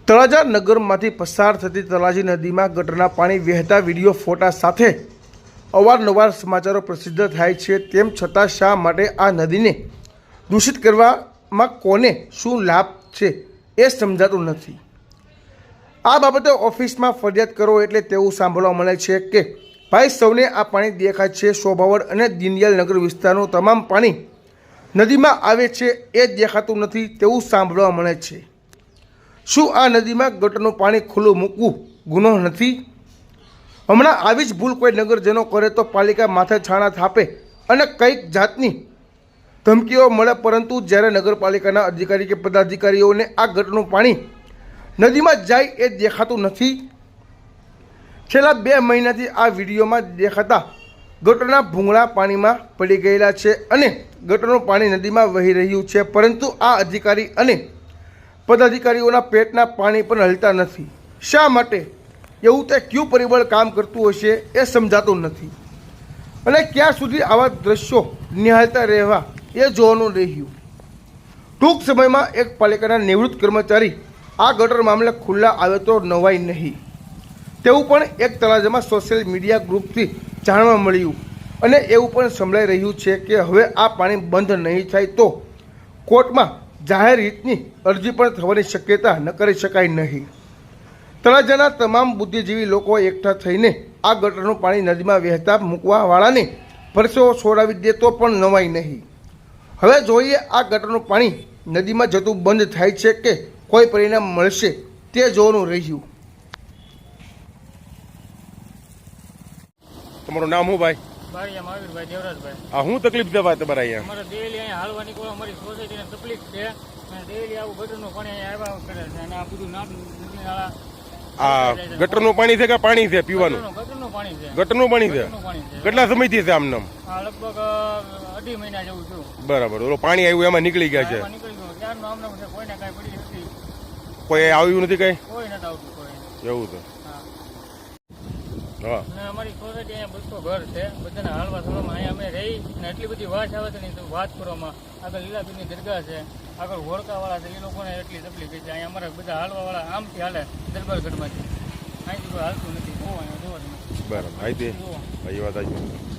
તળાજા નગરમાંથી પસાર થતી તળાજી નદીમાં ગટરના પાણી વહેતા વિડીયો ફોટા સાથે અવારનવાર સમાચારો પ્રસિદ્ધ થાય છે। તેમ છતાં શા માટે આ નદીને દૂષિત કરવામાં કોને શું લાભ છે એ સમજાતું નથી। આ બાબતે ઓફિસમાં ફરિયાદ કરો એટલે તેવું સાંભળવા મળે છે કે ભાઈ સૌને આ પાણી દેખાય છે। શોભાવડ અને દીનદયાલ નગર વિસ્તારનું તમામ પાણી નદીમાં આવે છે એ દેખાતું નથી તેવું સાંભળવા મળે છે। શું આ નદીમાં ગટરનું પાણી ખુલ્લું મૂકવું ગુનો નથી? હમણાં આવી જ ભૂલ કોઈ નગરજનો કરે તો પાલિકા માથે છાણા થાપે અને કંઈક જાતની ધમકીઓ મળે, પરંતુ જ્યારે નગરપાલિકાના અધિકારી કે પદાધિકારીઓને આ ગટરનું પાણી નદીમાં જાય એ દેખાતું નથી। છેલ્લા 2 મહિનાથી આ વિડીયોમાં દેખાતા ગટરના ભૂંગળા પાણીમાં પડી ગયેલા છે અને ગટરનું પાણી નદીમાં વહી રહ્યું છે, પરંતુ આ અધિકારી અને પદાધિકારીઓના પેટના પાણી પણ હલતા નથી। શા માટે? એવું તે કયું પરિબળ કામ કરતું હશે એ સમજાતું નથી અને ક્યાં સુધી આવા દ્રશ્યો નિહાળતા રહેવા એ જોવાનું રહ્યું। ટૂંક સમયમાં એક પાલિકાના નિવૃત્ત કર્મચારી આ ગટર મામલે ખુલ્લા આવે તો નવાઈ નહીં તેવું પણ એક તળાજામાં સોશિયલ મીડિયા ગ્રુપથી જાણવા મળ્યું અને એવું પણ સંભળાઈ રહ્યું છે કે હવે આ પાણી બંધ નહીં થાય તો કોર્ટમાં જાહેર હિતની અરજી પણ થવાની શક્યતા ન કરી શકાય નહીં। તળાજાના તમામ બુદ્ધિજીવી લોકો એકઠા થઈને આ ગટરનું પાણી નદીમાં વહેતા મૂકવાવાળાને પરસેવો છોડાવી દે તો પણ નવાય નહીં। હવે જોઈએ આ ગટરનું પાણી નદીમાં જતું બંધ થાય છે કે કોઈ પરિણામ મળશે તે જોવાનું રહ્યું। તમારું નામ શું ભાઈ? બારિયા મહાવીરભાઈ દેવરાજભાઈ। આ શું તકલીફ છે ભાઈ તમારે અહીંયા? અમારે ડેલી અહીંયા હાલવાની કોઈ અમારી સોસાયટીને તકલીફ છે અને ડેલી આવું ગટરનું પાણી અહીંયા આવ્યા કરે છે અને આ બધું નામ નદી નાળા આ ગટરનું પાણી છે કે પાણી છે પીવાનું? ગટરનું પાણી છે। ગટરનું પાણી છે? ગટરનું પાણી છે। કેટલા સમયથી છે આમ નામ? આ લગભગ 2.5 મહિના જેવું છું। બરાબર, ઓલો પાણી આવ્યું એમાં નીકળી ગયા છે? એમાં નીકળી ગયું ત્યારનું આમ નામ છે, કોઈને કાંઈ પડી નથી, કોઈ આવ્યું નથી કઈ? કોઈ નથી આવતું કોઈ। એવું છે? હા, હા। અને અમારી સોસાયટી અહીંયા 200 ઘર છે, બધાને હાલવા થોડોમાં અહીંયા અમે રહી અને એટલી બધી વાસ આવે છે ને તો વાત કરવામાં આગળ લીલાપીરની દરગાહ છે, આગળ હોળકાવાળા છે, એ લોકોને એટલી તકલીફ છે। અહીંયા અમારા બધા હાલવાવાળા આમથી હાલે દરબારગઢમાંથી, અહીંથી કોઈ હાલતું નથી। બહુ અહીંયા જોવા તમે બરાબર, આ વાત આવી।